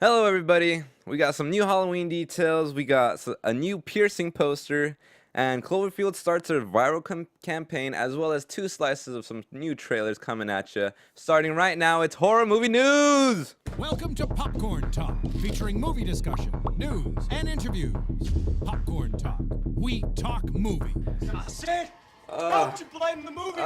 Hello, everybody. We got some new Halloween details. We got a new piercing poster, and Cloverfield starts a viral campaign, as well as two slices of some new trailers coming at you. Starting right now, it's horror movie news. Welcome to Popcorn Talk, featuring movie discussion, news, and interviews. Popcorn Talk. We talk movies. Sid, don't you blame the movies.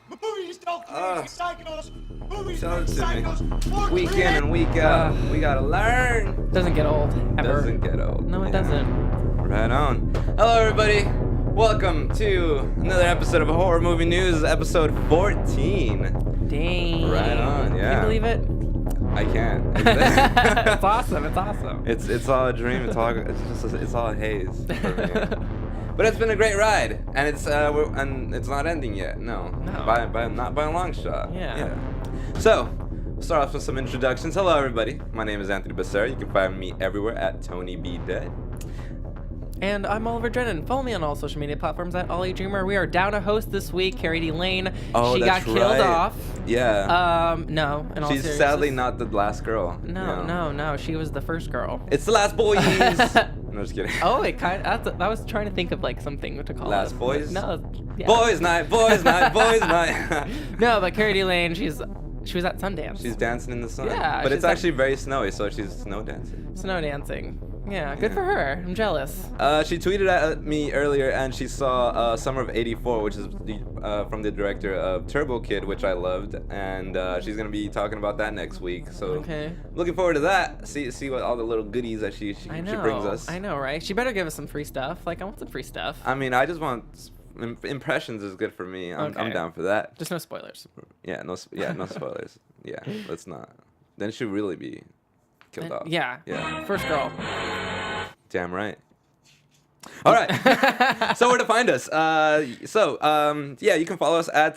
Movies don't create psychos. Movies Tell make it to me. psychos. Week in and week out, we gotta learn. Doesn't get old, ever. Doesn't get old. No, it Yeah. doesn't. Right on. Hello, everybody. Welcome to another episode of Horror Movie News, episode 14. Dang. Right on, yeah. Can you believe it? I can't. It's awesome. It's awesome. It's all a dream. It's all a haze for me. But it's been a great ride, and it's not ending yet. No. No. Not by a long shot. Yeah. So, we'll start off with some introductions. Hello, everybody. My name is Anthony Becerra. You can find me everywhere at Tony B Dead. And I'm Oliver Drennan. Follow me on all social media platforms at Ollie Dreamer. We are down a host this week, Kari Lane. Oh, she that's got killed right. off. Yeah. No. In all She's seriousness. sadly not the last girl. No. She was the first girl. It's the last boys. No, just kidding. Oh, it kind of. I was trying to think of like something to call Last it. boys? No. Yeah. Boys night, boys night, boys night. No, but Kari Lane, she was at Sundance. She's dancing in the sun. Yeah, But she's it's actually very snowy, so she's snow dancing. Snow dancing. Yeah, good for her. I'm jealous. She tweeted at me earlier, and she saw Summer of '84, which is from the director of Turbo Kid, which I loved, and she's gonna be talking about that next week. So Okay. looking forward to that. See what all the little goodies that she brings us. I know, right? She better give us some free stuff. Like, I want some free stuff. I mean, I just want impressions is good for me. I'm Okay. down for that. Just no spoilers. No spoilers. Yeah, let's not. Then she'll really be killed off. Yeah. Yeah. First girl. Damn right. All right. So where to find us? You can follow us at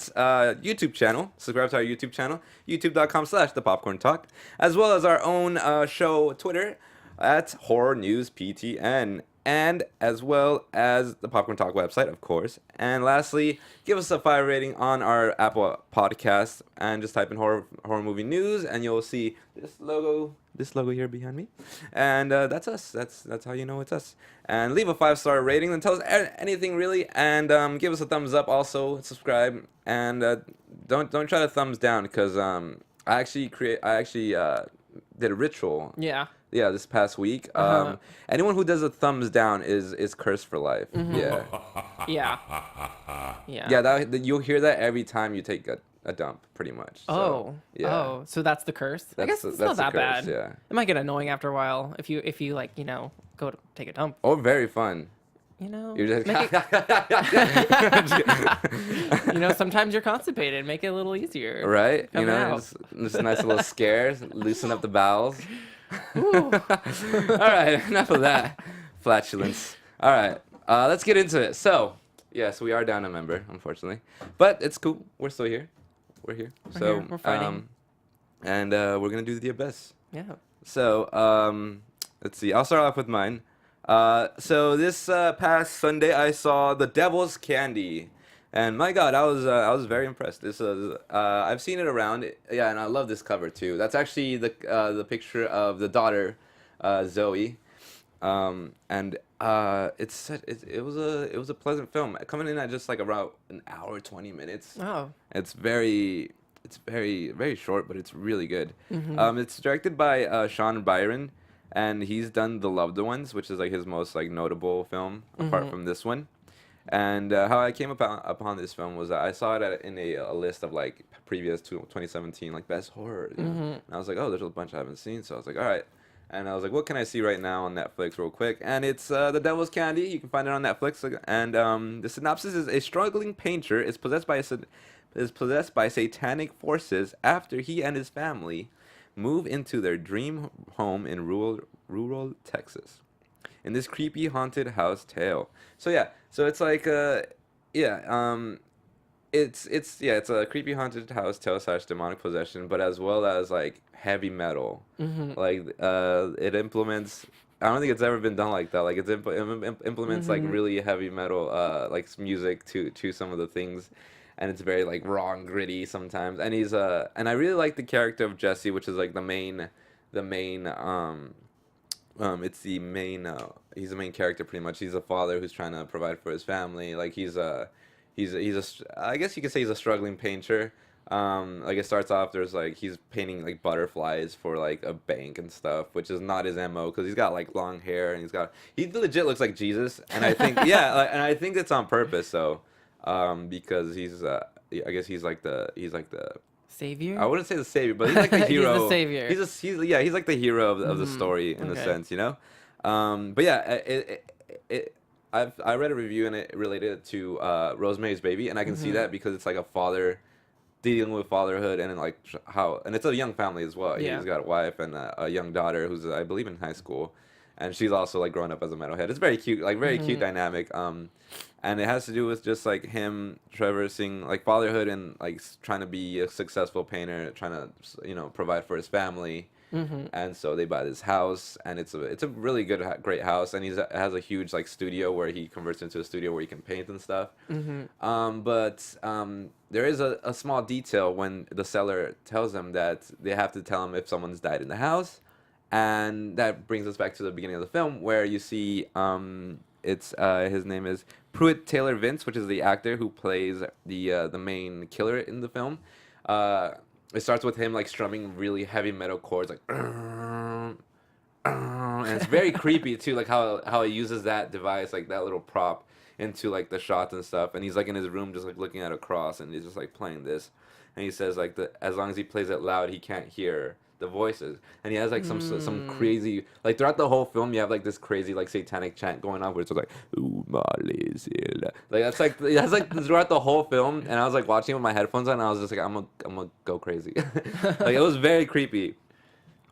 YouTube channel. Subscribe to our YouTube channel, youtube.com/thepopcorntalk, as well as our own show Twitter at Horror News PTN, and as well as the Popcorn Talk website, of course. And lastly, give us a 5 rating on our Apple podcast, and just type in horror movie news, and you'll see this logo here behind me, and that's us. That's how you know it's us. And leave a 5-star rating, and tell us anything really, and give us a thumbs up. Also subscribe, and don't try to thumbs down, because I actually did a ritual. Yeah, this past week. Anyone who does a thumbs down is cursed for life. Mm-hmm. Yeah. Yeah. Yeah, you'll hear that every time you take a dump, pretty much. So, yeah. Oh, so that's the curse? I guess it's not that's the that curse, bad. yeah. It might get annoying after a while if you like, go to take a dump. Or very fun. You're just Make sometimes you're constipated. Make it a little easier. right? Coming out. Just a nice little scare, loosen up the bowels. All right, enough of that flatulence. All right, let's get into it. So, yes, we are down a member, unfortunately, but it's cool. We're still here. We're here. We're fighting. And we're gonna do the abyss. Yeah. So, let's see. I'll start off with mine. So this past Sunday, I saw The Devil's Candy, and my God, I was very impressed. This I've seen it around, yeah, and I love this cover too. That's actually the picture of the daughter, Zoe, and it was a pleasant film, coming in at just like around an hour 20 minutes. Oh. It's very very short, but it's really good. Mm-hmm. It's directed by Sean Byron, and he's done The Loved Ones, which is like his most like notable film apart from this one. And how I came upon this film was that I saw it in a list of like previous to 2017 like best horror. And I was like, oh, there's a bunch I haven't seen, so I was like, all right. And I was like, what can I see right now on Netflix real quick? And it's The Devil's Candy. You can find it on Netflix. And the synopsis is: a struggling painter is possessed by satanic forces after he and his family move into their dream home in rural Texas. In this creepy haunted house tale. So it's like it's a creepy haunted house tale / demonic possession, but as well as like heavy metal. Like it implements. I don't think it's ever been done like that. Like it implements like really heavy metal like music to some of the things. And it's very like raw and gritty sometimes. And he's and I really like the character of Jesse, which is like the main the main it's the main he's the main character pretty much. He's a father who's trying to provide for his family. Like I guess you could say he's a struggling painter. Like it starts off, there's like he's painting like butterflies for like a bank and stuff, which is not his MO because he's got like long hair and he legit looks like Jesus, and I think and I think it's on purpose. So because he's I guess he's like the Savior? I wouldn't say the savior, but he's like the hero. He's the savior. He's like the hero of the story in a sense, you know. But yeah, I read a review and it related it to Rosemary's Baby, and I can see that because it's like a father dealing with fatherhood and like and it's a young family as well. Yeah. He's got a wife and a young daughter who's I believe in high school, and she's also like growing up as a metalhead. It's very cute, like very cute dynamic. And it has to do with just like him traversing like fatherhood and like trying to be a successful painter, trying to provide for his family. And so they buy this house, and it's a really great house, and it has a huge like studio where he converts into a studio where he can paint and stuff. But there is a small detail when the seller tells them that they have to tell him if someone's died in the house, and that brings us back to the beginning of the film where you see his name is Pruitt Taylor Vince, which is the actor who plays the main killer in the film. It starts with him like strumming really heavy metal chords, like, and it's very creepy too, like how he uses that device, like that little prop, into like the shots and stuff. And he's like in his room, just like looking at a cross, and he's just like playing this. And he says like as long as he plays it loud, he can't hear the voices. And he has like some crazy, like throughout the whole film, you have like this crazy like satanic chant going on where it's like that's like throughout the whole film. And I was like watching it with my headphones on, and I was just like I'm gonna go crazy. Like it was very creepy.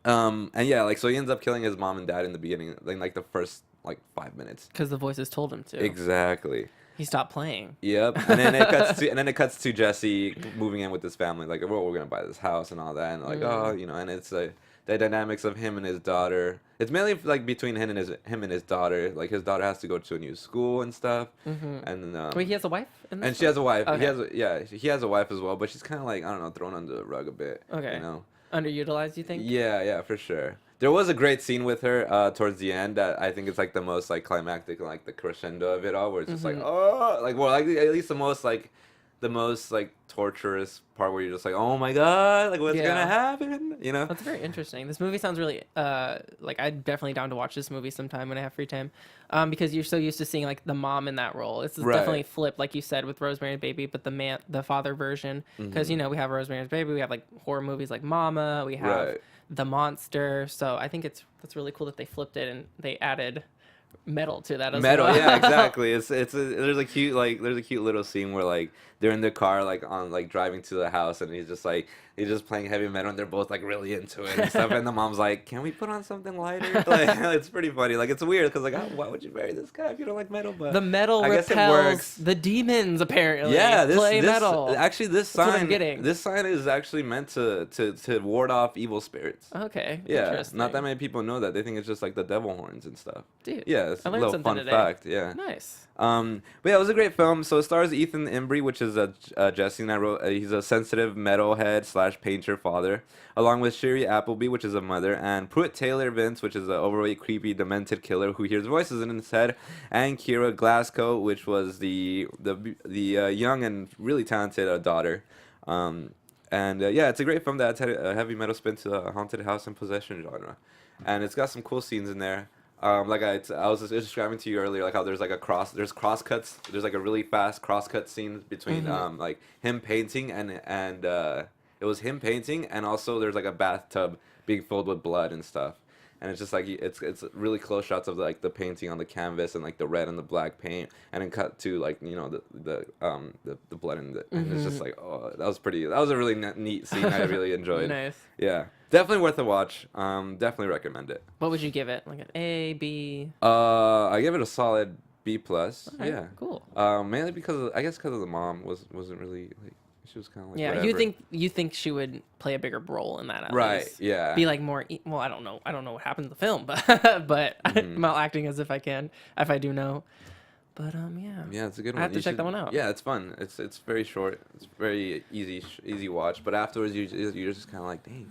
And yeah, like so he ends up killing his mom and dad in the beginning, like the first like 5 minutes, because the voices told him to. Exactly. He stopped playing. Yep. And then it cuts to Jesse moving in with his family, like, well, we're gonna buy this house and all that, and like, and it's the dynamics of him and his daughter. It's mainly like between him and his daughter. Like his daughter has to go to a new school and stuff. And wait, he has a wife? And she has a wife. Okay. He has a wife as well, but she's kind of like, I don't know, thrown under the rug a bit. Okay. You know. Underutilized, you think? Yeah, for sure. There was a great scene with her towards the end that I think it's like the most like climactic, like the crescendo of it all, where it's just like, oh, like, well, like at least the most torturous part where you're just like, oh my god, like what's gonna happen, you know? That's very interesting. This movie sounds really like I'm definitely down to watch this movie sometime when I have free time, because you're so used to seeing like the mom in that role. It's definitely flipped, like you said, with Rosemary's Baby, but the father version, because we have Rosemary's Baby, we have like horror movies like Mama, we have The Monster. So I think that's really cool that they flipped it and they added metal to that as well. Yeah, exactly. There's a cute little scene where like they're in the car like on like driving to the house, and he's just playing heavy metal, and they're both like really into it and stuff, and the mom's like, can we put on something lighter? Like it's pretty funny. Like it's weird because like, why would you marry this guy if you don't like metal? But the metal I guess repels it works. the demons, apparently. Yeah, play metal. Actually, this sign is actually meant to ward off evil spirits. Okay. Yeah, not that many people know that. They think it's just like the devil horns and stuff. Dude, yeah, it's I a learned little something fun today. fact. Yeah. Nice. But yeah, it was a great film. So it stars Ethan Embry, which is Jesse and I wrote. He's a sensitive metalhead / painter father, along with Sherry Appleby, which is a mother, and Pruitt Taylor Vince, which is an overweight, creepy, demented killer who hears voices in his head, and Kira Glasgow, which was the young and really talented daughter. Yeah, it's a great film that had a heavy metal spin to the haunted house and possession genre, and it's got some cool scenes in there. Like I was just describing to you earlier, like how there's cross cuts. There's like a really fast cross cut scene between like him painting and it was him painting, and also there's like a bathtub being filled with blood and stuff. And it's just like it's really close shots of like the painting on the canvas and like the red and the black paint, and then cut to like the blood and it's just like, oh, that was a really neat scene. I really enjoyed. Nice. Yeah, definitely worth a watch. Definitely recommend it. What would you give it? Like an A, B? I give it a solid B+. Okay, yeah. Cool. Mainly because of the mom wasn't really like. She was kind of like, yeah. whatever. You think she would play a bigger role in that? At Right. least. Yeah. Be like more. Well, I don't know what happens in the film, but I'm not acting as if I can, if I do know. But yeah. Yeah, it's a good one. I have to check that one out. Yeah, it's fun. It's very short. It's very easy watch. But afterwards, you're just kind of like, dang,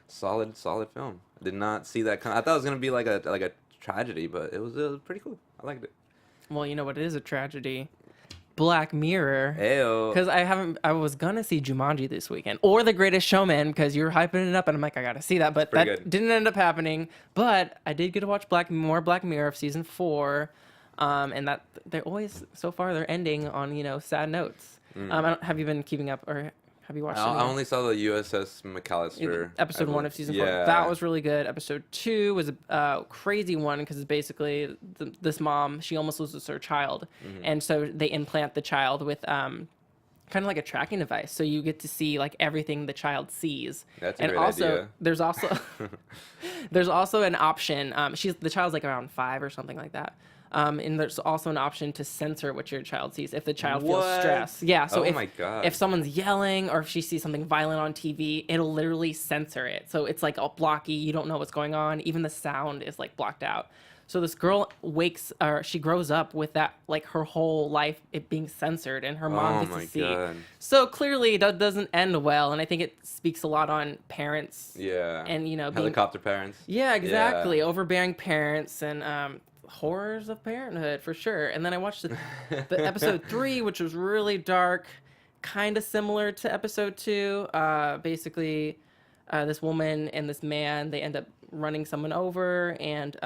solid film. I did not see that I thought it was gonna be like a tragedy, but it was pretty cool. I liked it. Well, you know what? It is a tragedy. Black Mirror. Ayo. Because I was gonna see Jumanji this weekend or The Greatest Showman because you're hyping it up, and I'm like, I gotta see that, but that good. didn't end up happening. But I did get to watch more Black Mirror of season 4, and that they're always so far they're ending on sad notes. Have you been keeping up or have you watched? I only saw the USS McAllister episode 1 of season 4. That was really good. Episode 2 was a crazy one because it's basically this mom, she almost loses her child, and so they implant the child with kind of like a tracking device, so you get to see like everything the child sees. That's a and great also idea. there's also an option. The child's like around 5 or something like that. And there's also an option to censor what your child sees if the child feels stressed. Yeah, so my God. if someone's yelling or if she sees something violent on TV, it'll literally censor it. So it's like all blocky. You don't know what's going on. Even the sound is like blocked out. So this girl she grows up with that, like her whole life, it being censored, and her mom gets to see. God. So clearly that doesn't end well, and I think it speaks a lot on parents. Yeah. And helicopter parents. Yeah, exactly. Overbearing parents and horrors of parenthood for sure. And then I watched the episode 3, which was really dark, kind of similar to episode 2. Basically, this woman and this man, they end up running someone over, and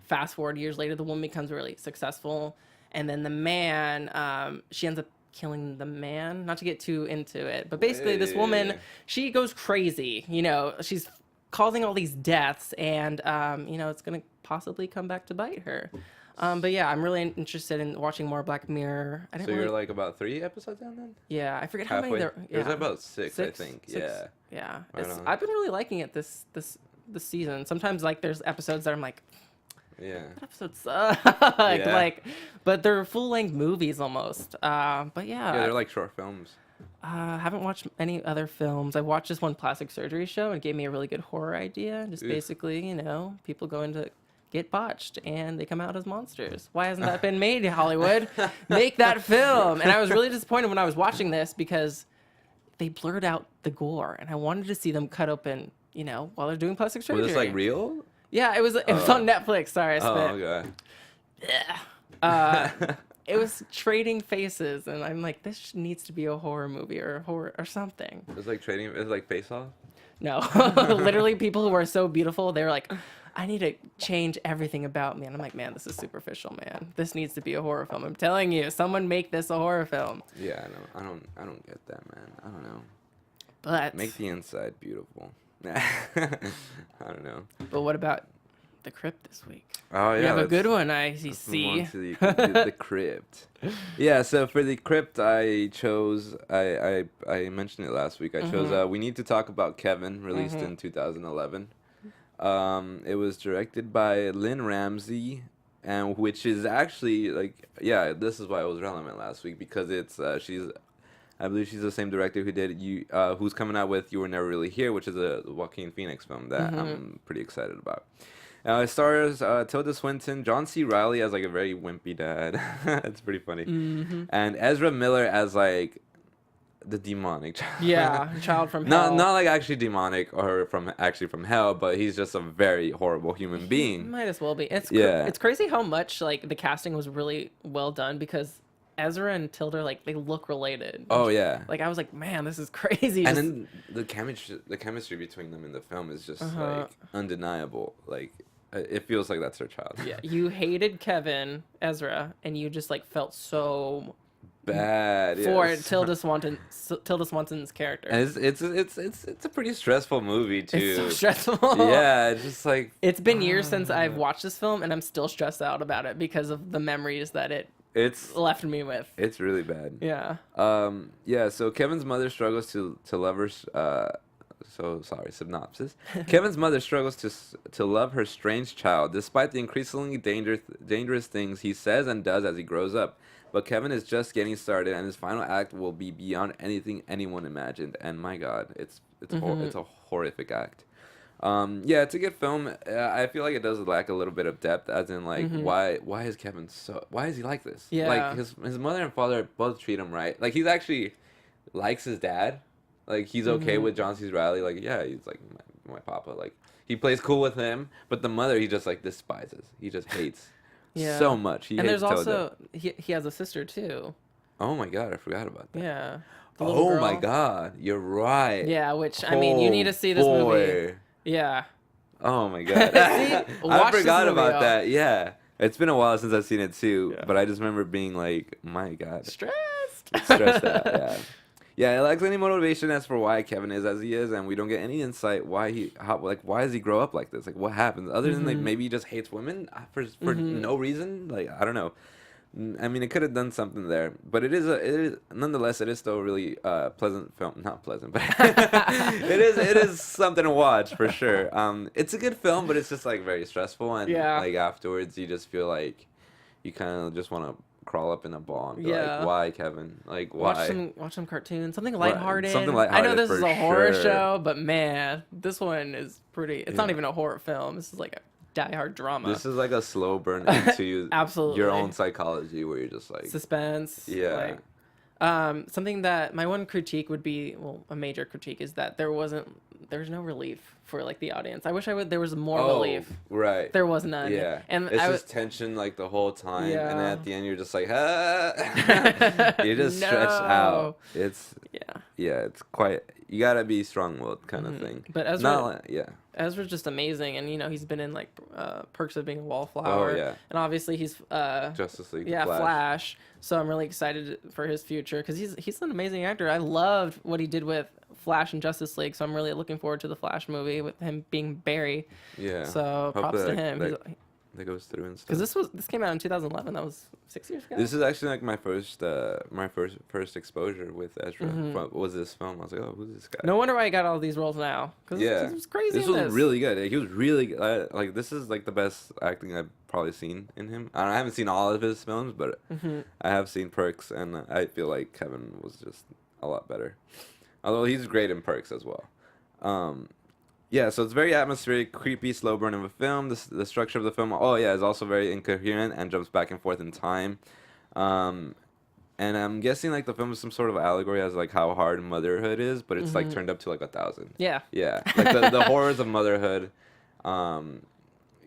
fast forward years later, the woman becomes really successful, and then the man, she ends up killing the man. Not to get too into it, but basically this woman, she goes crazy. She's causing all these deaths, and it's gonna possibly come back to bite her. But yeah, I'm really interested in watching more Black Mirror. So you're like about 3 episodes down then? Yeah, I forget how many there. There's about 6, I think. Yeah. Yeah. Right on. I've been really liking it this season. Sometimes like there's episodes that I'm like, yeah, that episode sucked. Yeah. Like, but they're full-length movies almost. But yeah. Yeah, they're like short films. Haven't watched any other films. I watched this one plastic surgery show, and it gave me a really good horror idea. Just basically, people going to get botched and they come out as monsters. Why hasn't that been made, Hollywood? Make that film. And I was really disappointed when I was watching this because they blurred out the gore, and I wanted to see them cut open, while they're doing plastic surgery. Was this like real? Yeah, it was on Netflix. Sorry, I spit. Okay. It was trading faces, and I'm like, this needs to be a horror movie or something. It was like trading. It was like Face Off. No, literally, people who are so beautiful, they're like, I need to change everything about me, and I'm like, man, this is superficial, man. This needs to be a horror film. I'm telling you, someone make this a horror film. Yeah, I don't get that, man. I don't know. But Make the inside beautiful. I don't know. But what about The Crypt this week? Oh yeah, You have a good one, let's move see. on to the Crypt. Yeah, so for the Crypt, I chose. I mentioned it last week. I chose. We need to talk about Kevin, released in 2011. It was directed by Lynn Ramsey, and which is actually this is why it was relevant last week, because it's I believe she's the same director who did who's coming out with You Were Never Really Here, which is a Joaquin Phoenix film that I'm pretty excited about. It stars Tilda Swinton, John C. Reilly as like a very wimpy dad. It's pretty funny, and Ezra Miller as like the demonic child. Yeah, child from hell. Not like actually demonic or from hell, but he's just a very horrible human being. Might as well be. It's crazy how much like the casting was really well done, because Ezra and Tilda, like, they look related. Oh yeah. Like, I was like, man, this is crazy. And then the chemistry between them in the film is just like undeniable. Like, it feels like that's their child. Yeah, you hated Kevin, Ezra, and you just like felt so bad for Tilda Swinton's character. And it's a pretty stressful movie too. It's so stressful. Yeah, it's just like it's been years since I've watched this film, and I'm still stressed out about it because of the memories that it's left me with. It's really bad. Yeah. So Kevin's mother struggles to love her. Synopsis. Kevin's mother struggles to love her strange child, despite the increasingly dangerous things he says and does as he grows up. But Kevin is just getting started, and his final act will be beyond anything anyone imagined. And my God, it's a horrific act. It's a good film. I feel like it does lack a little bit of depth, as in like why is Kevin why is he like this? Yeah. Like his mother and father both treat him right. Like he's actually likes his dad. Like he's okay with John C. Reilly. Like he's like for my papa. Like he plays cool with him, but the mother he just like despises. He just hates so much. He and hates there's Toto. also he has a sister too. Oh my god, I forgot about that. Yeah. The little Oh my girl. god, you're right. Yeah, which I mean, you need to see this movie. Yeah. Oh my god. See? I Watch this forgot movie, about y'all. that. Yeah. It's been a while since I've seen it too, Yeah. but I just remember being like, my god. Stressed. Stressed out, yeah. Yeah, it lacks any motivation as for why Kevin is as he is, and we don't get any insight why why does he grow up like this? Like what happens? Other than like maybe he just hates women for no reason. Like I don't know. I mean, it could have done something there, but it is nonetheless it is still a really pleasant film. Not pleasant, but it is something to watch for sure. It's a good film, but it's just like very stressful, and like afterwards you just feel like you kind of just want to crawl up in a ball and be like, why, Kevin? Like why? Watch some cartoons, something lighthearted. Something I know lighthearted this for is a horror sure. show, but man, this one is pretty. It's not even a horror film. This is like a die-hard drama. This is like a slow burn into Absolutely. your own psychology, where you're just like suspense. Yeah. Like, something that my one critique would be, well, a major critique is that there's no relief for like the audience. I wish there was more relief. Right. There was none. Yeah. And it's just tension like the whole time, and then at the end you're just like, you just stretch out. It's it's quite. You gotta be strong-willed kind of thing. But Ezra, yeah. Ezra's just amazing, and he's been in like Perks of Being a Wallflower. Oh yeah. And obviously he's Justice League. Yeah, Flash. So I'm really excited for his future because he's an amazing actor. I loved what he did with Flash and Justice League, so I'm really looking forward to the Flash movie with him being Barry. Yeah. So props to him. That goes through and stuff. Because this came out in 2011. That was 6 years ago. This is actually like my first exposure with Ezra. What was this film? I was like, oh, who's this guy? No wonder why he got all these roles now. Because this was crazy. This was really good. He was really good. Like this is like the best acting I've probably seen in him. I haven't seen all of his films, but I have seen Perks, and I feel like Kevin was just a lot better. Although he's great in Perks as well. Yeah, so it's very atmospheric, creepy, slow burn of a film. The structure of the film, is also very incoherent and jumps back and forth in time. And I'm guessing like the film is some sort of allegory as like how hard motherhood is, but it's like turned up to like 1,000. Yeah. Yeah, like the horrors of motherhood.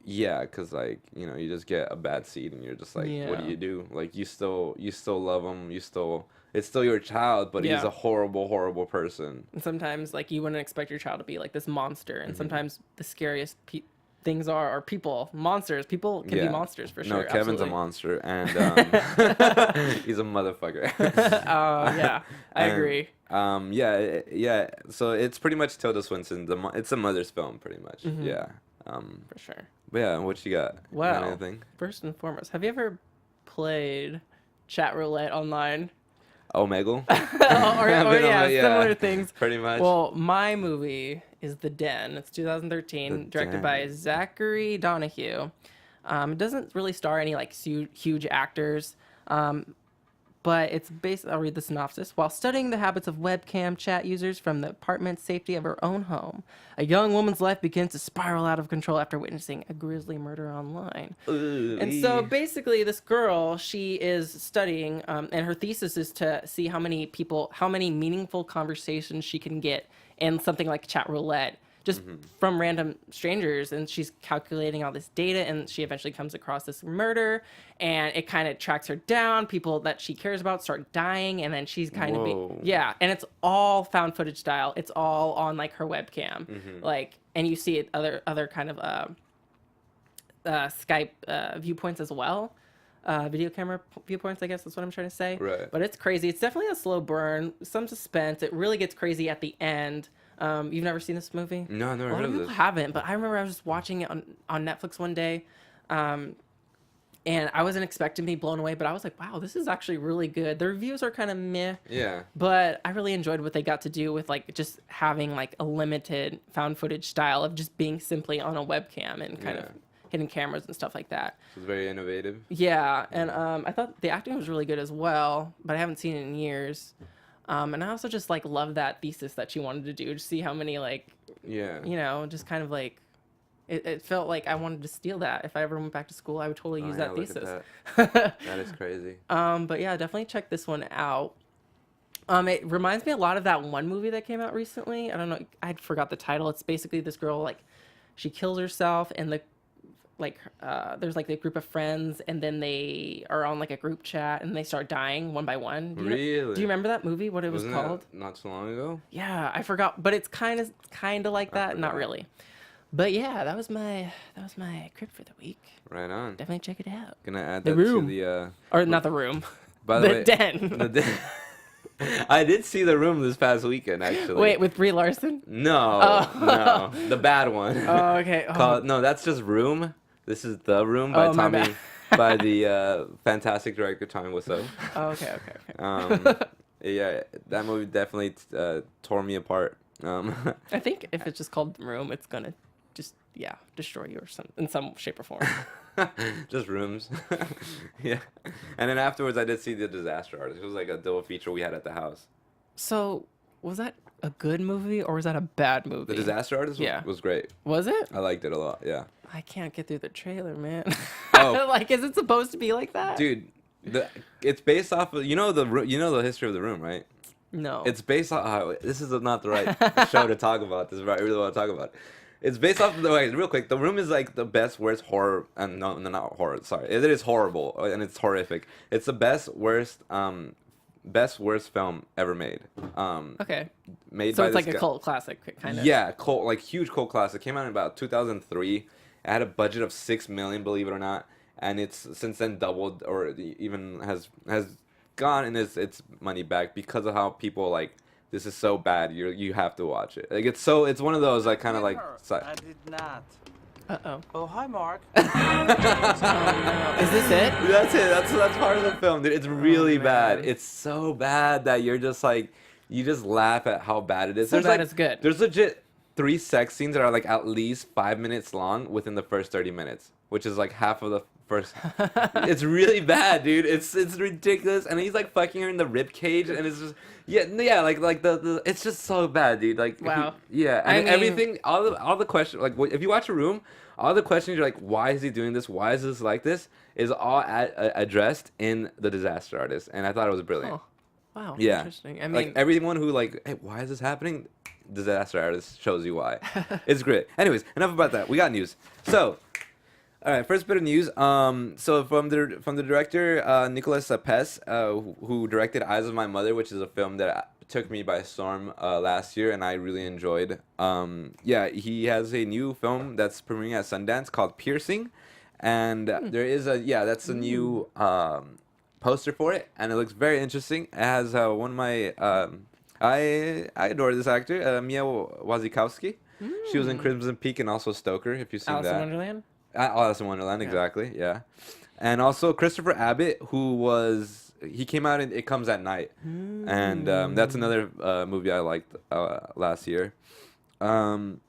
Yeah, because like you just get a bad seed and you're just like, what do you do? Like you still love him, it's still your child, but he's a horrible, horrible person. And sometimes, like, you wouldn't expect your child to be, like, this monster. And sometimes the scariest things are people. Monsters. People can be monsters, for sure. No, Kevin's absolutely. a monster, and he's a motherfucker. Yeah, I agree. Yeah. So it's pretty much Tilda Swinton. It's a mother's film, pretty much. Yeah. For sure. But yeah, what you got? Well, Got anything? first and foremost, have you ever played chat roulette online? Omegle? Similar things. Pretty much. Well, my movie is The Den. It's 2013, directed by Zachary Donahue. It doesn't really star any like huge actors, but it's based. I'll read the synopsis. While studying the habits of webcam chat users from the apartment safety of her own home, a young woman's life begins to spiral out of control after witnessing a grisly murder online. And so basically, this girl, she is studying, and her thesis is to see how many meaningful conversations she can get in something like chat roulette, just from random strangers. And she's calculating all this data, and she eventually comes across this murder, and it kind of tracks her down. People that she cares about start dying, and then she's kind of and it's all found footage style. It's all on like her webcam, like, and you see it other kind of Skype viewpoints as well. Video camera viewpoints, I guess that's what I'm trying to say. Right. But it's crazy. It's definitely a slow burn, some suspense. It really gets crazy at the end. You've never seen this movie? No, I've never heard of people this. haven't, but I remember I was just watching it on Netflix one day, and I wasn't expecting to be blown away, but I was like, wow, this is actually really good. The reviews are kind of meh. Yeah. But I really enjoyed what they got to do with like just having like a limited found footage style of just being simply on a webcam and kind of hidden cameras and stuff like that. So it's very innovative. Yeah, and I thought the acting was really good as well, but I haven't seen it in years. And I also just like love that thesis that she wanted to do to see how many like, just kind of like, it felt like I wanted to steal that. If I ever went back to school, I would totally use that thesis. That is crazy. But yeah, definitely check this one out. It reminds me a lot of that one movie that came out recently. I don't know. I forgot the title. It's basically this girl, like, she kills herself, and there's like a group of friends, and then they are on like a group chat, and they start dying one by one. Really? Do you remember that movie? What it was Wasn't called? that not so long ago? Yeah, I forgot, but it's kind of like that. Not really. But yeah, that was my crypt for the week. Right on. Definitely check it out. Gonna add The that Room. to the. Or not the room. By the The way, Den. The Den. I did see The Room this past weekend, actually. Wait, with Brie Larson? No, no, the bad one. Oh, okay. Oh. No, that's just Room. This is The Room by Oh, my Tommy, bad. by the fantastic director Tommy Wiseau. Oh, okay. Yeah, that movie definitely tore me apart. I think if it's just called The Room, it's gonna just destroy you in some shape or form. Just Rooms. Yeah, and then afterwards I did see The Disaster Artist. It was like a double feature we had at the house. So was that a good movie or was that a bad movie? The Disaster Artist was great. Was it? I liked it a lot. Yeah. I can't get through the trailer, man. Oh. Like, is it supposed to be like that? Dude, it's based off of the history of The Room, right? No. It's based on this is not the right show to talk about this, but I really want to talk about it. It's based off of real quick. The Room is like the best, worst horror, and no, not horror. Sorry, it is horrible and it's horrific. It's the best, worst film ever made. Okay. Made So by it's this like a guy. cult classic, kind of. Yeah, huge cult classic. It came out in about 2003. It had a budget of $6 million, believe it or not, and it's since then doubled, or even has gone in its money back because of how people like. This is so bad. You have to watch it. Like it's one of those like kind of like. I did not. Uh-oh. Oh, hi, Mark. Is this it? That's it. That's part of the film, dude. It's really bad. man. It's so bad that you're just like, you just laugh at how bad it is. So There's bad like, it's good. There's legit 3 sex scenes that are like at least 5 minutes long within the first 30 minutes, which is like half of the first. It's really bad, dude. It's ridiculous. And he's like fucking her in the rib cage, and it's just like the it's just so bad, dude. Like Wow. And I mean- everything, all the questions, like if you watch A Room, all the questions you're like, why is he doing this? Why is this like this? Is all addressed in The Disaster Artist, and I thought it was brilliant. Oh. Wow. Yeah. Interesting. I mean, Like everyone who like, hey, why is this happening? Disaster Artist shows you why. It's great. Anyways, enough about that. We got news. So, all right, first bit of news. So from the director Nicolas Pesce, who directed Eyes of My Mother, which is a film that took me by storm last year, and I really enjoyed. He has a new film that's premiering at Sundance called Piercing, and there is that's a new poster for it, and it looks very interesting. It has one of my I adore this actor, Mia Wasikowska. She was in Crimson Peak and also Stoker, if you've seen Alice that. in Wonderland? Alice in Wonderland, exactly, yeah. And also Christopher Abbott, he came out in It Comes at Night. And that's another movie I liked last year. So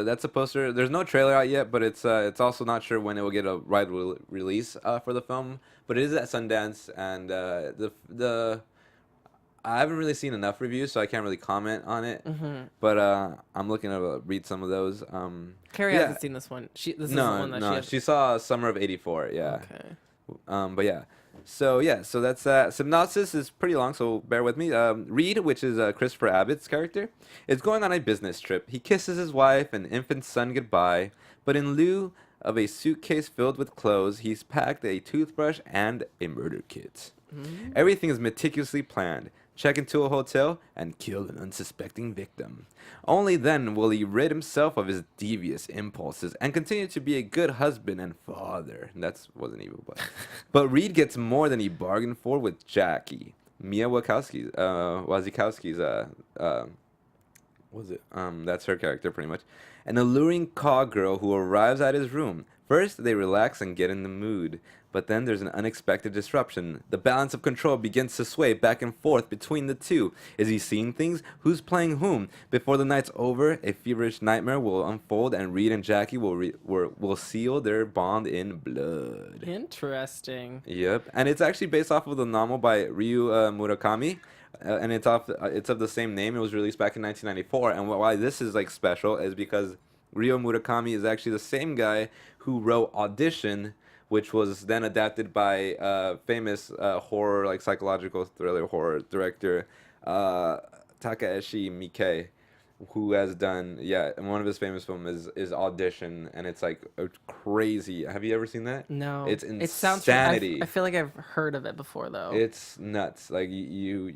that's a poster. There's no trailer out yet, but it's also not sure when it will get a wide release for the film. But it is at Sundance, and I haven't really seen enough reviews, so I can't really comment on it. But I'm looking to read some of those. Carrie hasn't seen this one. This is the one that she saw Summer of '84. Yeah. Okay. But yeah. So that's synopsis is pretty long, so bear with me. Reed, which is Christopher Abbott's character, is going on a business trip. He kisses his wife and infant son goodbye, but in lieu of a suitcase filled with clothes, he's packed a toothbrush and a murder kit. Everything is meticulously planned. Check into a hotel and kill an unsuspecting victim. Only then will he rid himself of his devious impulses and continue to be a good husband and father. That wasn't evil, but Reed gets more than he bargained for with Jackie, Mia Wasikowski's. That's her character pretty much. An alluring call girl who arrives at his room. First, they relax and get in the mood. But then there's an unexpected disruption. The balance of control begins to sway back and forth between the two. Is he seeing things? Who's playing whom? Before the night's over, a feverish nightmare will unfold, and Reed and Jackie will seal their bond in blood. Interesting. Yep, and it's actually based off of the novel by Ryu Murakami, and it's of the same name. It was released back in 1994, and why this is like special is because Ryu Murakami is actually the same guy who wrote Audition, which was then adapted by famous horror, like psychological thriller horror director Takashi Miike, who has done, and one of his famous films is Audition, and it's like crazy. Have you ever seen that? No. It's It sounds. insanity. I feel like I've heard of it before though. It's nuts. Like you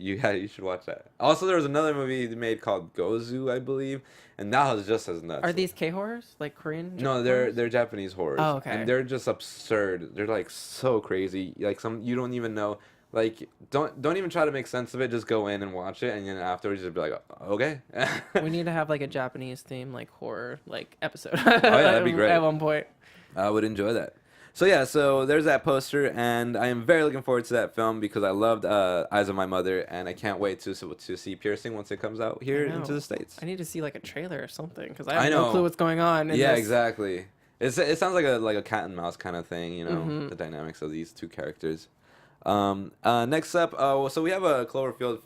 should watch that. Also, there was another movie made called Gozu, I believe, and that was just as nuts. Are these K horrors like Korean? No, they're Japanese horrors. Oh, okay. And they're just absurd. They're like so crazy. Like some you don't even know. Like don't even try to make sense of it. Just go in and watch it, and then afterwards just be like, okay. We need to have like a Japanese theme like horror like episode. Oh yeah, that'd be great. At one point. I would enjoy that. So there's that poster, and I am very looking forward to that film because I loved Eyes of My Mother, and I can't wait to see Piercing once it comes out here into the States. I need to see like a trailer or something because I have know. no clue what's going on. Yeah, exactly. It sounds like a cat and mouse kind of thing, you know, Mm-hmm. the dynamics of these two characters. Next up, so we have a Cloverfield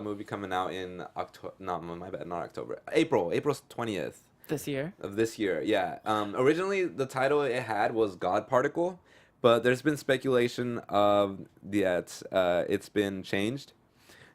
movie coming out in October. No, my bad, not October. April 20th. This year. Of this year, yeah. Originally, the title it had was God Particle, but there's been speculation of that it's been changed.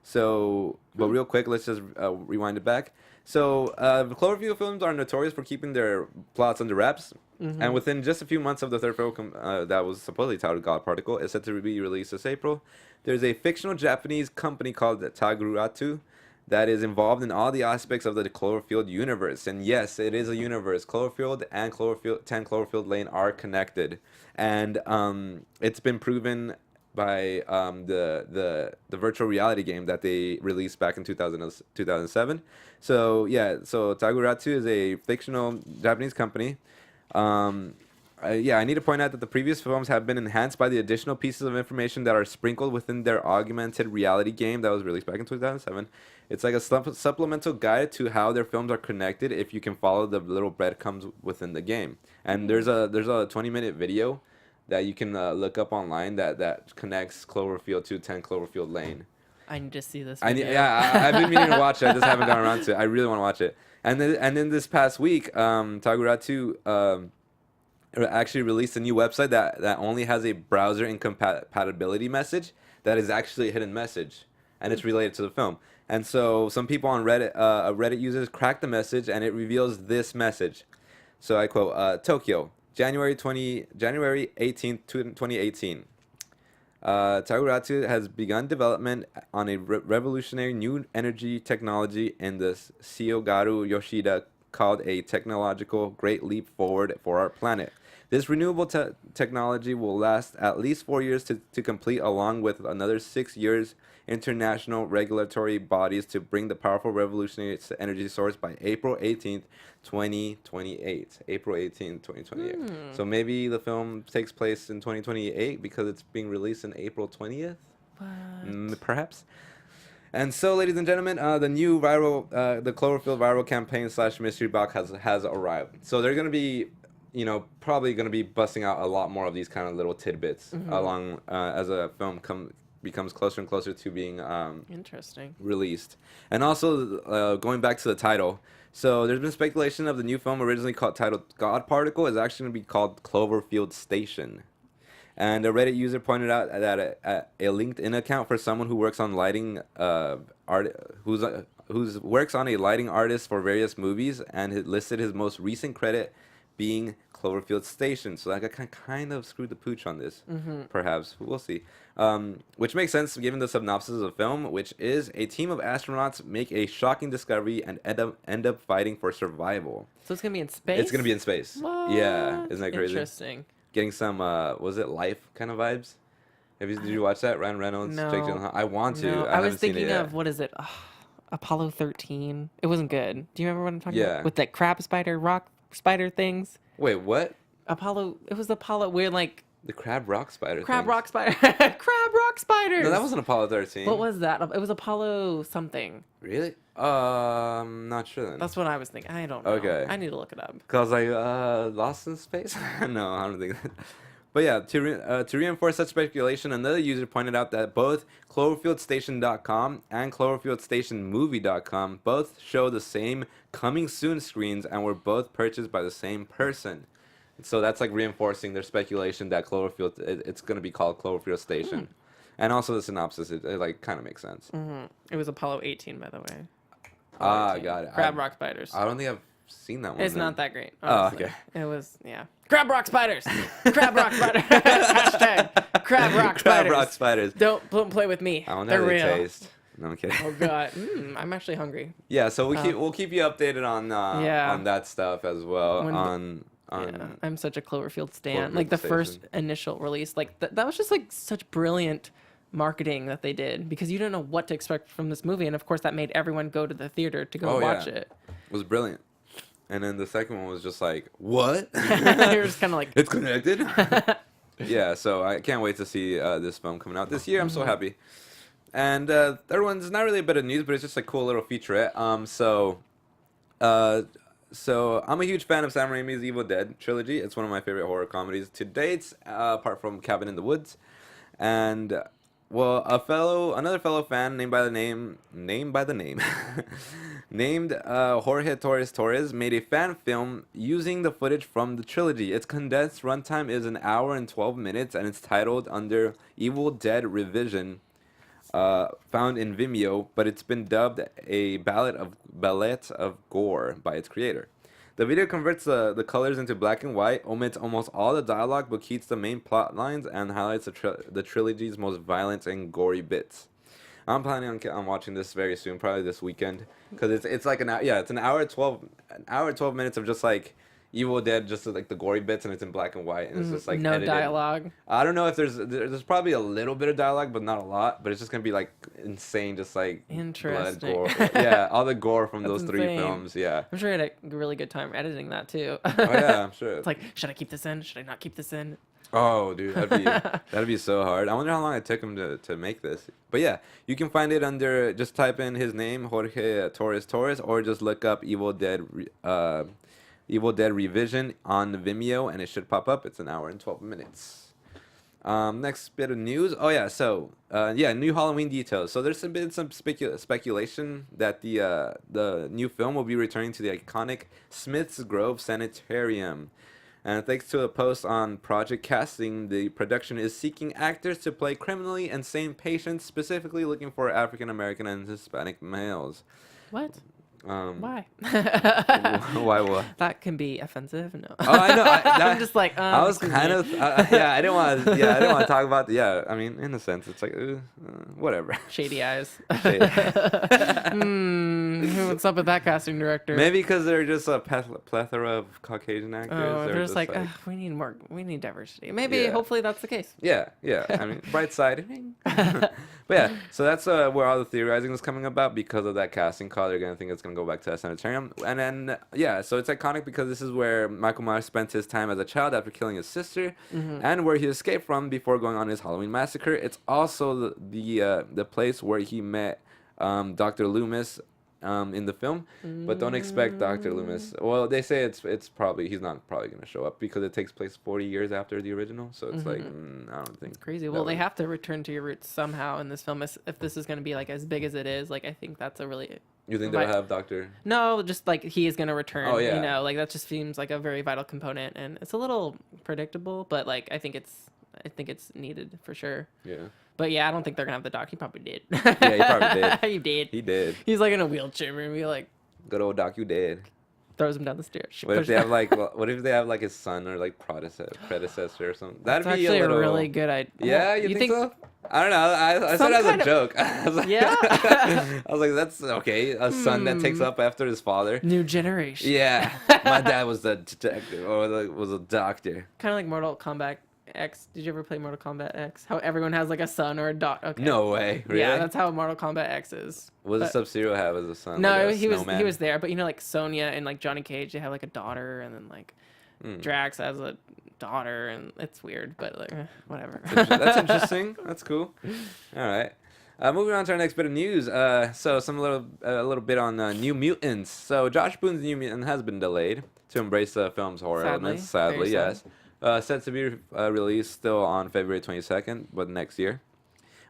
So, but real quick, let's just rewind it back. So, Cloverfield films are notorious for keeping their plots under wraps. Mm-hmm. And within just a few months of the third film that was supposedly titled God Particle, is set to be released this April. There's a fictional Japanese company called Taguratu that is involved in all the aspects of the Cloverfield universe. And yes, it is a universe. Cloverfield and 10 Cloverfield Lane are connected. And it's been proven by the virtual reality game that they released back in 2007. So Taguratu is a fictional Japanese company. I need to point out that the previous films have been enhanced by the additional pieces of information that are sprinkled within their augmented reality game that was released back in 2007. It's like a supplemental guide to how their films are connected if you can follow the little breadcrumbs within the game. And there's a 20-minute video that you can look up online that connects Cloverfield to 10 Cloverfield Lane. I need to see this. I've Video. been meaning to watch it. I just haven't gotten around to it. I really want to watch it. And then this past week, Taguratu actually released a new website that only has a browser incompatibility message that is actually a hidden message, and it's related to the film. And so some people on Reddit, Reddit users, cracked the message, and it reveals this message. So I quote, Tokyo, January 18th, 2018. Taguratu has begun development on a revolutionary new energy technology in the Siogaru Yoshida called a technological great leap forward for our planet. This renewable technology will last at least 4 years to complete, along with another 6 years international regulatory bodies to bring the powerful revolutionary energy source by April 18th, 2028. April 18th, 2028. So maybe the film takes place in 2028 because it's being released in April 20th? Perhaps. And so, ladies and gentlemen, the new the Cloverfield viral campaign / mystery box has arrived. So they're going to be, probably going to be busting out a lot more of these kind of little tidbits along as a film becomes closer and closer to being Interesting. released. And also, going back to the title, so there's been speculation of the new film originally titled God Particle is actually going to be called Cloverfield Station. And a Reddit user pointed out that a LinkedIn account for someone who works on lighting who's works on a lighting artist for various movies, and had listed his most recent credit being Cloverfield Station. So that kind of screwed the pooch on this, perhaps. We'll see. Which makes sense given the synopsis of the film, which is a team of astronauts make a shocking discovery and end up fighting for survival. So it's gonna be in space. It's gonna be in space. What? Yeah, isn't that crazy? Interesting. Getting some was it Life kind of vibes? Did you watch that? Ryan Reynolds, No. Jake Gyllenhaal. I want to. No, I was haven't seen it thinking yet. of what is it? Apollo 13. It wasn't good. Do you remember what I'm talking Yeah. about? With that crab spider, rock spider things. Wait, what? Apollo. It was Apollo. We're like The crab rock spider. crab things. rock spider. Crab rock spiders. No, that wasn't Apollo 13. What was that? It was Apollo something. Really? Not sure then. That's what I was thinking. I don't know. Okay. I need to look it up. Cause like Lost in Space. No, I don't think. But yeah, to reinforce such speculation, another user pointed out that both CloverfieldStation.com and CloverfieldStationMovie.com both show the same coming soon screens and were both purchased by the same person. So that's like reinforcing their speculation that Cloverfield, it's going to be called Cloverfield Station. And also the synopsis, it like kind of makes sense. It was Apollo 18, by the way. Ah, got it. Crab rock spiders. I don't think I've seen that one. It's then. not that great. Oh, Honestly. okay. It was, yeah. Crab rock spiders. Crab rock spiders. Hashtag crab rock spiders. Crab rock spiders. Don't play with me. I wonder They're how they real. taste. No, I'm kidding. Oh god, I'm actually hungry. Yeah, so we'll keep you updated on Yeah. on that stuff as well. Yeah, I'm such a Cloverfield stan. Cloverfield Like the Station. first initial release, like that was just like such brilliant marketing that they did because you didn't know what to expect from this movie, and of course that made everyone go to the theater to go watch it. It was brilliant. And then the second one was just like, what? You're just kind of like, It's connected. Yeah, so I can't wait to see this film coming out this year. I'm so happy. And third one's not really a bit of news, but it's just a cool little featurette. So I'm a huge fan of Sam Raimi's Evil Dead trilogy. It's one of my favorite horror comedies to date, apart from Cabin in the Woods. And well, another fellow fan named Jorge Torres made a fan film using the footage from the trilogy. Its condensed runtime is 1 hour and 12 minutes, and it's titled under Evil Dead Revision, found in Vimeo, but it's been dubbed a Ballet of Gore by its creator. The video converts the colors into black and white, omits almost all the dialogue, but keeps the main plot lines and highlights the trilogy's most violent and gory bits. I'm planning on watching this very soon, probably this weekend, because it's like it's an hour 12 minutes of just like Evil Dead, just like the gory bits, and it's in black and white, and it's just like no edited. dialogue. I don't know if there's probably a little bit of dialogue, but not a lot. But it's just gonna be like insane, just like blood, Interesting. gore. Yeah, all the gore from those That's 3 insane. films. Yeah. I'm sure you had a really good time editing that too. Oh yeah, I'm sure. It's like, should I keep this in? Should I not keep this in? Oh, dude, that'd be so hard. I wonder how long it took him to make this. But yeah, you can find it under, just type in his name, Jorge Torres, or just look up Evil Dead Revision on Vimeo, and it should pop up. It's 1 hour and 12 minutes. Next bit of news. Oh yeah, so new Halloween details. So there's been some speculation that the new film will be returning to the iconic Smith's Grove Sanitarium. And thanks to a post on Project Casting, the production is seeking actors to play criminally insane patients, specifically looking for African American and Hispanic males. What? Why? Why what? That can be offensive. No. Oh, I know. I'm just like, I was excuse kind me. of I didn't want to talk about I mean, in a sense, it's like whatever. Shady eyes. Shady. What's up with that casting director? Maybe because they're just a plethora of Caucasian actors. Oh, they're They're just like, "Ugh, we need diversity. Maybe, Yeah. hopefully that's the case. Yeah. I mean, bright side. But yeah, so that's where all the theorizing is coming about because of that casting call. They're gonna think it's gonna go back to that sanitarium, and then so it's iconic because this is where Michael Myers spent his time as a child after killing his sister, and where he escaped from before going on his Halloween massacre. It's also the place where he met Dr. Loomis. In the film, but don't expect Dr. Loomis. Well, they say he's not probably gonna show up because it takes place 40 years after the original. So it's like I don't think. It's crazy. Well, they have to return to your roots somehow in this film. If this is going to be like as big as it is, like I think that's a really. You think they'll have Dr. No, just like he is going to return. Oh, yeah. You know, like that just seems like a very vital component, and it's a little predictable, but like I think it's needed for sure. Yeah. But yeah, I don't think they're gonna have the doc. He probably did. Yeah, he probably did. He did. He did. He's like in a wheelchair and be like Good old Doc, you did. throws him down the stairs. What if they have what if they have like his son or like predecessor or something? That'd That's be actually a little. really good idea. Yeah, you think so? I don't know. I said it as a joke. I was like, Yeah. I was like, that's okay. A son that takes up after his father. New generation. Yeah, my dad was the detective or was a doctor. Kind of like Mortal Kombat X. Did you ever play Mortal Kombat X? How everyone has like a son or a daughter. Okay. No way, really? Yeah, that's how Mortal Kombat X is. What does But- Sub-Zero have as a son? No, Like a he snowman? was there, but you know, like Sonya and like Johnny Cage, they have like a daughter, and then like Drax has a daughter, and it's weird, but like whatever. That's interesting. That's cool. All right. Moving on to our next bit of news. So a little bit on New Mutants. So Josh Boone's New Mutant has been delayed to embrace the film's horror Sadly. elements. Sadly, Very yes. Set to be released still on February 22nd, but next year.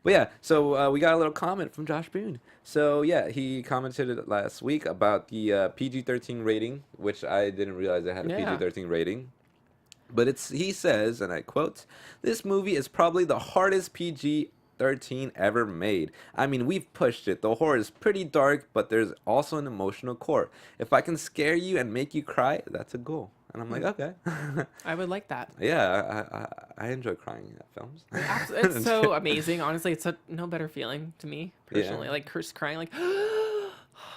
But yeah, so we got a little comment from Josh Boone. So yeah, he commented last week about the PG-13 rating, which I didn't realize it had a Yeah. PG-13 rating. But he says, and I quote, "This movie is probably the hardest PG-13 ever made. I mean, we've pushed it. The horror is pretty dark, but there's also an emotional core. If I can scare you and make you cry, that's a goal." And I'm like, okay. I would like that. Yeah, I enjoy crying at films. It's so amazing. Honestly, it's no better feeling to me personally. Yeah. Like Chris crying, like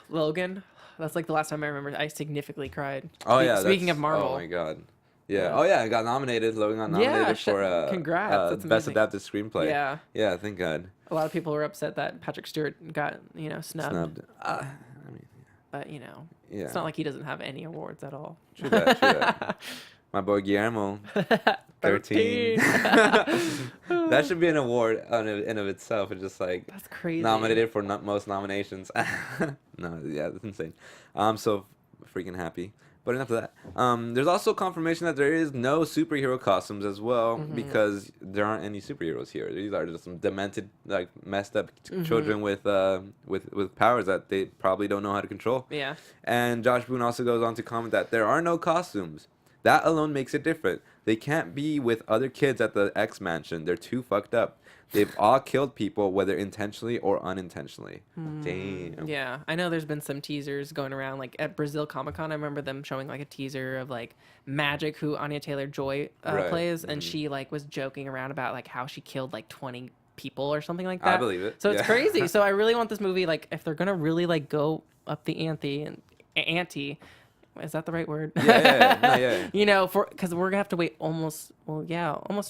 Logan. That's like the last time I remember I significantly cried. Oh yeah. Speaking of Marvel. Oh my god. Yeah. Oh yeah. I got nominated. Logan got nominated for congrats. That's best amazing. adapted screenplay. Yeah. Yeah. Thank God. A lot of people were upset that Patrick Stewart got snubbed. I mean, But yeah. it's not like he doesn't have any awards at all. True that. True that. My boy Guillermo, 13. That should be an award in of itself. It's just like That's crazy. nominated for most nominations. No, yeah, that's insane. I'm so freaking happy. But enough of that. There's also confirmation that there is no superhero costumes as well, because there aren't any superheroes here. These are just some demented, like messed up children with powers that they probably don't know how to control. Yeah. And Josh Boone also goes on to comment that there are no costumes. That alone makes it different. They can't be with other kids at the X Mansion. They're too fucked up. They've all killed people, whether intentionally or unintentionally. Damn. Yeah, I know there's been some teasers going around, like at Brazil Comic Con. I remember them showing like a teaser of like Magic, who Anya Taylor-Joy Right. plays, and she like was joking around about like how she killed like 20 people or something like that. I believe it. So it's Yeah. crazy. So I really want this movie, like if they're gonna really like go up the ante, is that the right word? Yeah. No, yeah. Because we're gonna have to wait almost a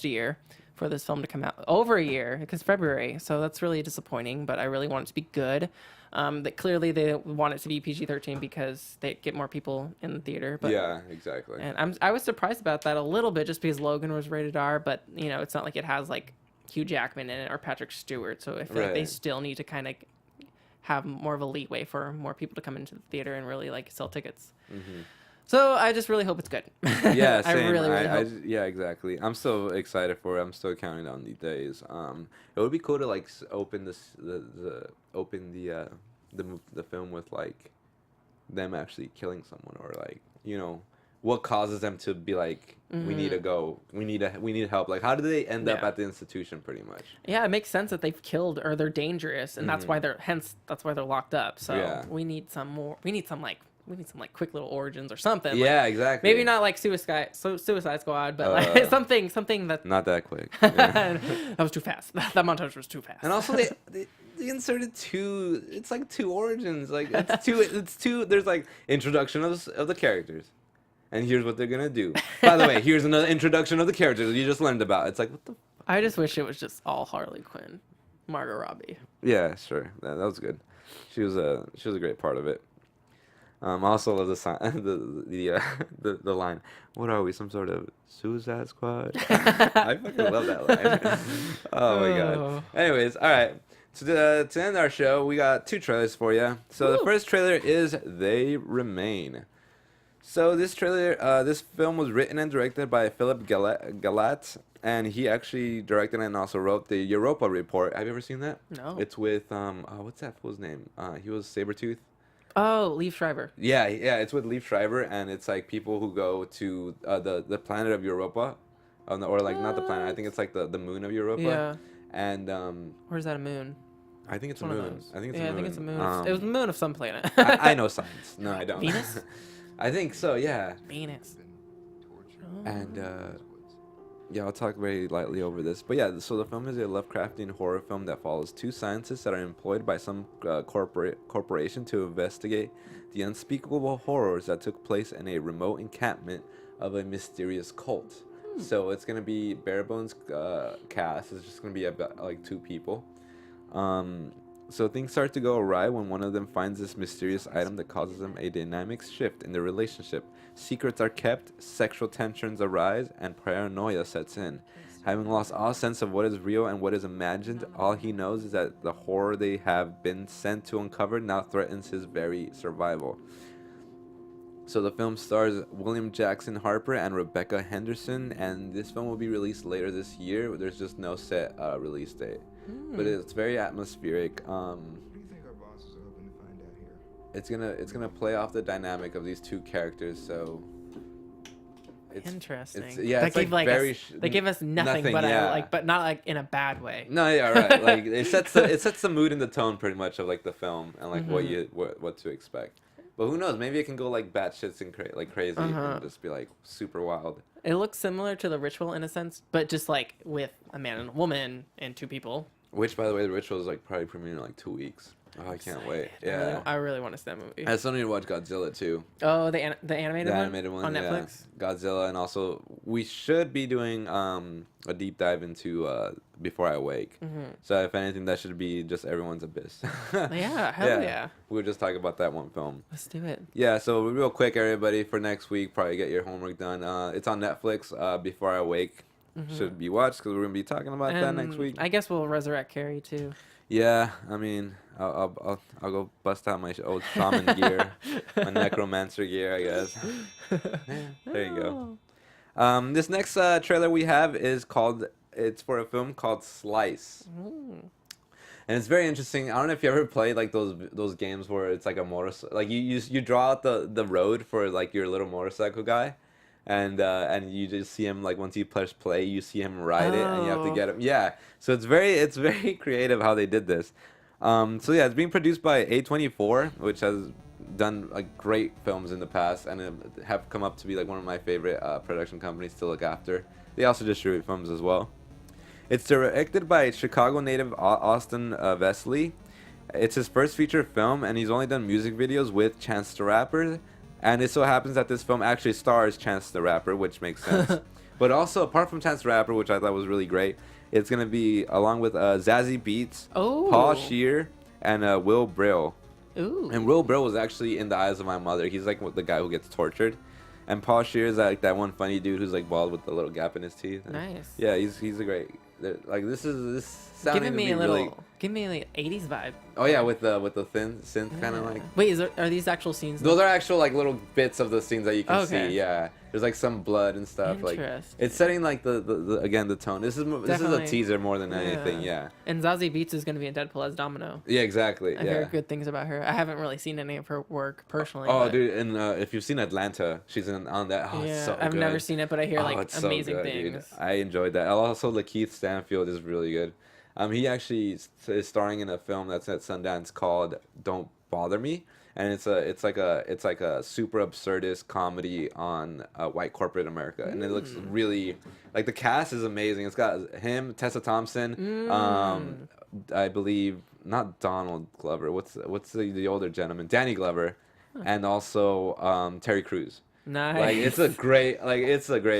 year for this film to come out. Over a year, because February. So that's really disappointing. But I really want it to be good. That clearly they want it to be PG-13 because they get more people in the theater. But Yeah, exactly. and I was surprised about that a little bit, just because Logan was rated R. But it's not like it has like Hugh Jackman in it or Patrick Stewart. So I feel like they Right. still need to kind of have more of a leeway for more people to come into the theater and really like sell tickets. So I just really hope it's good. Yeah, same. I really hope. Yeah, exactly. I'm so excited for it. I'm still counting down the days. It would be cool to like open the film with like them actually killing someone, or like what causes them to be like, we need to go, we need help. Like, how do they end up Yeah. at the institution, pretty much? Yeah, it makes sense that they've killed or they're dangerous, and that's why they're locked up. So Yeah. we need some like quick little origins or something. Yeah, like, exactly. maybe not like Suicide Squad, but like something that Not that quick. Yeah. that was too fast. That montage was too fast. And also they inserted two. It's like two origins. Like it's two. There's like introduction of the characters, and here's what they're gonna do. By the way, here's another introduction of the characters you just learned about. It's like, what the. I just wish it was just all Harley Quinn, Margot Robbie. Yeah, sure. That was good. She was a great part of it. I also love the line. What are we? Some sort of Suicide Squad? I fucking love that line. Oh my god. Anyways, all right. To end our show, we got 2 trailers for you. So the first trailer is They Remain. So this film was written and directed by Philip Galat, and he actually directed and also wrote the Europa Report. Have you ever seen that? No. It's with what's that fool's name? He was Sabretooth. Oh, Liev Schreiber. Yeah, it's with Liev Schreiber, and it's like people who go to the planet of Europa, or like not the planet. I think it's like the moon of Europa. Yeah. And Or is that a moon? I think it's a One of moon. those. I think it's a moon. I think it's a moon. It was the moon of some planet. I know science. No, I don't. Venus? I think so. Yeah. Venus. And yeah, I'll talk very lightly over this. But yeah, so the film is a Lovecraftian horror film that follows 2 scientists that are employed by some corporation to investigate the unspeakable horrors that took place in a remote encampment of a mysterious cult. So it's going to be bare bones cast. It's just going to be about like 2 people. So things start to go awry when one of them finds this mysterious item that causes them a dynamic shift in their relationship. Secrets are kept, sexual tensions arise, and paranoia sets in. Having lost all sense of what is real and what is imagined, all he knows is that the horror they have been sent to uncover now threatens his very survival. So the film stars William Jackson Harper and Rebecca Henderson, and this film will be released later this year. There's just no set release date. But it's very atmospheric. What do you think our bosses are hoping to find out here? It's gonna play off the dynamic of these 2 characters. So Interesting. yeah, That it's gave, like very they gave us nothing, but yeah. but not like in a bad way. No, yeah, right. Like it sets the mood and the tone pretty much of like the film and like what to expect. But who knows? Maybe it can go like batshit and crazy and just be like super wild. It looks similar to The Ritual in a sense, but just like with a man and a woman and two people. Which, by the way, The Ritual is like probably premiering in like 2 weeks. Oh, I can't wait. Yeah. I really want to see that movie. I still need to watch Godzilla too. Oh, the animated one? The animated one on yeah. Netflix? Godzilla, and also we should be doing a deep dive into Before I Wake. So if anything, that should be just everyone's abyss. Yeah, hell yeah. We were just talking about that one film. Let's do it. Yeah, so real quick, everybody, for next week, probably get your homework done. It's on Netflix. Before I Wake should be watched because we're gonna be talking about that next week. I guess we'll resurrect Carrie too. Yeah, I mean, I'll go bust out my old shaman gear, my necromancer gear, I guess. Yeah, there you go. This next trailer we have is it's for a film called Slice. And it's very interesting. I don't know if you ever played like those games where it's like a motorcycle, like you draw out the road for like your little motorcycle guy. And you just see him like once you press play, you see him ride it, and you have to get him. Yeah, so it's very creative how they did this. So yeah, it's being produced by A24, which has done like great films in the past, and have come up to be like one of my favorite production companies to look after. They also distribute films as well. It's directed by Chicago native Austin Vesely. It's his first feature film, and he's only done music videos with Chance the Rapper. And it so happens that this film actually stars Chance the Rapper, which makes sense. But also, apart from Chance the Rapper, which I thought was really great, it's going to be along with Zazie Beetz, Paul Scheer, and Will Brill. Ooh. And Will Brill was actually in The Eyes of My Mother. He's like the guy who gets tortured. And Paul Scheer is like that one funny dude who's like bald with the little gap in his teeth. Nice. Yeah, he's a great. Like this sounding Giving me to be really. give me like 80s vibe. Oh yeah, with the thin synth kind of like. Wait, are these actual scenes? Those are actual like little bits of the scenes that you can Okay. see. Yeah, there's like some blood and stuff. Like Interesting. it's setting like the again the tone. This is a Definitely. teaser more than anything. Yeah. And Zazie Beetz is going to be in Deadpool as Domino. Yeah, exactly. I Yeah. heard good things about her. I haven't really seen any of her work personally. Oh, but dude, and if you've seen Atlanta, she's on that. Oh, yeah, it's so I've good. never seen it, but I hear like it's so amazing good, dude. things. I enjoyed that. Also, Lakeith Stanfield is really good. He actually is starring in a film that's at Sundance called "Don't Bother Me," and it's like a super absurdist comedy on white corporate America, and it looks really like the cast is amazing. It's got him, Tessa Thompson, I believe not Donald Glover. What's the older gentleman? Danny Glover, and also Terry Crews. Nice. Like it's a great,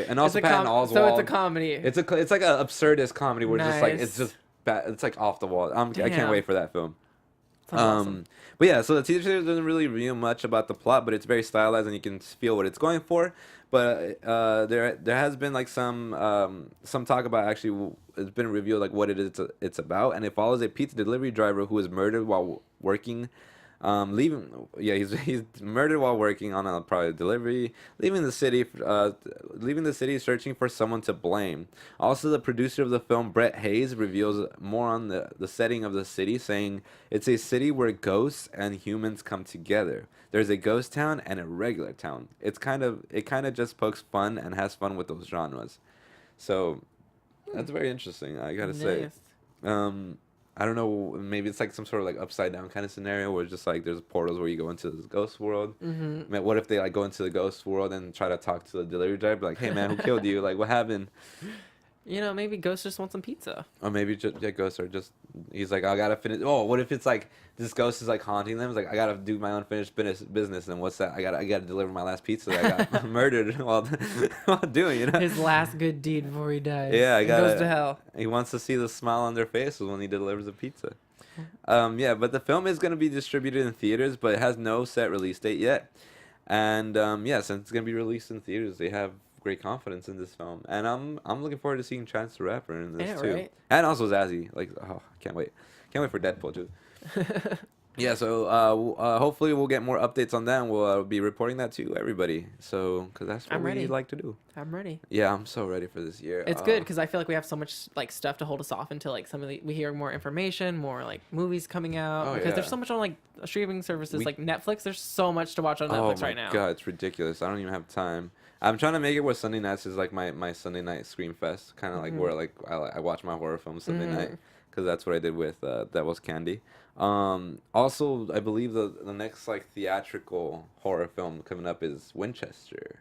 and also Patton Oswalt. So it's a comedy. It's like an absurdist comedy where it's just like Nice. it's just bad. It's like off the wall. I Damn. can't wait for that film. Sounds awesome. But yeah, so the teaser doesn't really reveal much about the plot, but it's very stylized and you can feel what it's going for. But there has been like some talk about actually it's been revealed like what it's about, and it follows a pizza delivery driver who is murdered while working. He's murdered while working on a product delivery, leaving the city searching for someone to blame. Also, the producer of the film, Brett Hayes, reveals more on the setting of the city, saying it's a city where ghosts and humans come together. There's a ghost town and a regular town. It kind of just pokes fun and has fun with those genres. So that's very interesting, I gotta say. I don't know, maybe it's like some sort of like upside down kind of scenario where it's just like there's portals where you go into this ghost world. Mm-hmm. Man, what if they like go into the ghost world and try to talk to the delivery driver, like, hey man, who killed you? Like, what happened? You know, maybe Ghost just wants some pizza. Or maybe ghosts are just, he's like, I gotta finish. Oh, what if it's like this ghost is like haunting them? It's like, I gotta do my unfinished business. And what's that? I gotta deliver my last pizza that I got murdered while doing, you know? His last good deed before he dies. Yeah, He goes to hell. He wants to see the smile on their faces when he delivers the pizza. But the film is gonna be distributed in theaters, but it has no set release date yet. And since it's gonna be released in theaters, they have great confidence in this film, and I'm looking forward to seeing Chance the Rapper in this too, right? and also Zazie. Like, oh, can't wait for Deadpool too. Yeah, so hopefully we'll get more updates on that, and we'll be reporting that to everybody. So, because that's what we like to do. I'm ready. Yeah, I'm so ready for this year. It's good because I feel like we have so much like stuff to hold us off until like we hear more information, more like movies coming out. Because there's so much on like streaming services like Netflix. There's so much to watch on Netflix right now. Oh my god, it's ridiculous. I don't even have time. I'm trying to make it where Sunday nights is like my Sunday night Scream Fest, kind of like where like I watch my horror films Sunday night, because that's what I did with Devil's Candy. Also, I believe the next like theatrical horror film coming up is Winchester,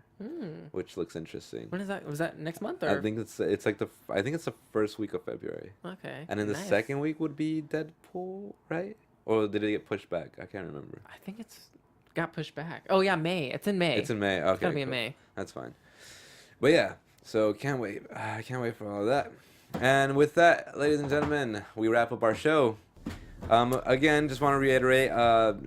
which looks interesting. When is that? Was that next month? Or? I think it's like I think it's the first week of February. Okay. And then the second week would be Deadpool, right? Or did it get pushed back? I can't remember. I think it's got pushed back. Oh yeah, May. It's in May. It's in May. Okay. It's gotta be in May. That's fine. But yeah, so can't wait. I can't wait for all of that. And with that, ladies and gentlemen, we wrap up our show. Again, just want to reiterate,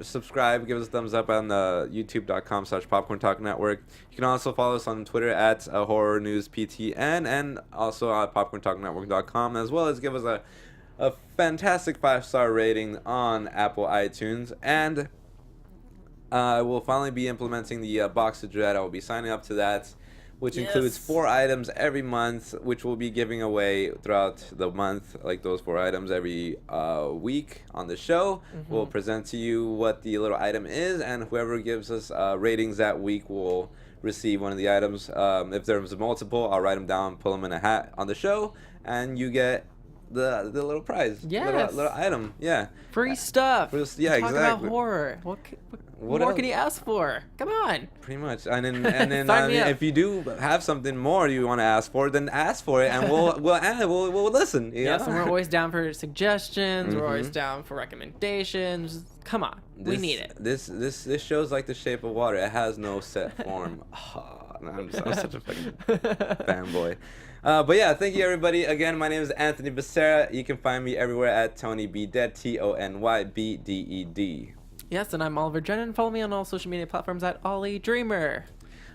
subscribe, give us a thumbs up on youtube.com/Popcorn Talk Network. You can also follow us on Twitter at Horror News PTN, and also at popcorntalknetwork.com, as well as give us a fantastic 5-star rating on Apple iTunes. And we'll finally be implementing the Box of Dread. I will be signing up to that, which includes 4 items every month, which we'll be giving away throughout the month, like those 4 items every week on the show. We'll present to you what the little item is, and whoever gives us ratings that week will receive one of the items. If there's multiple, I'll write them down, pull them in a hat on the show, and you get the little prize. Yes. Little item. Yeah. Free stuff. Yeah, Talk exactly. about horror. What more else? can you ask for? Come on. Pretty much. And then Sign me up. if you do have something more you want to ask for, then ask for it, and we'll listen. Yes, and we're always down for suggestions. We're always down for recommendations. Come on, we need it. This show's like The Shape of Water. It has no set form. I'm such a fucking fanboy. But yeah, thank you everybody. Again, my name is Anthony Becerra. You can find me everywhere at Tony B Dead, TonyBDED. Yes, and I'm Oliver Drennan. Follow me on all social media platforms at Ollie Dreamer.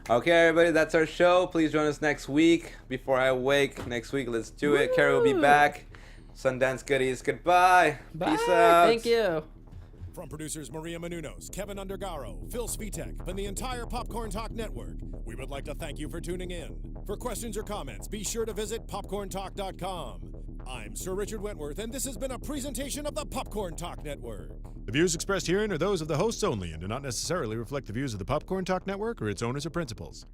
Okay, everybody, that's our show. Please join us next week. Before I wake next week, let's do it. Kari will be back. Sundance goodies. Goodbye. Bye. Peace out. Thank you. From producers Maria Menounos, Kevin Undergaro, Phil Svitek, and the entire Popcorn Talk Network, we would like to thank you for tuning in. For questions or comments, be sure to visit popcorntalk.com. I'm Sir Richard Wentworth, and this has been a presentation of the Popcorn Talk Network. The views expressed herein are those of the hosts only and do not necessarily reflect the views of the Popcorn Talk Network or its owners or principals.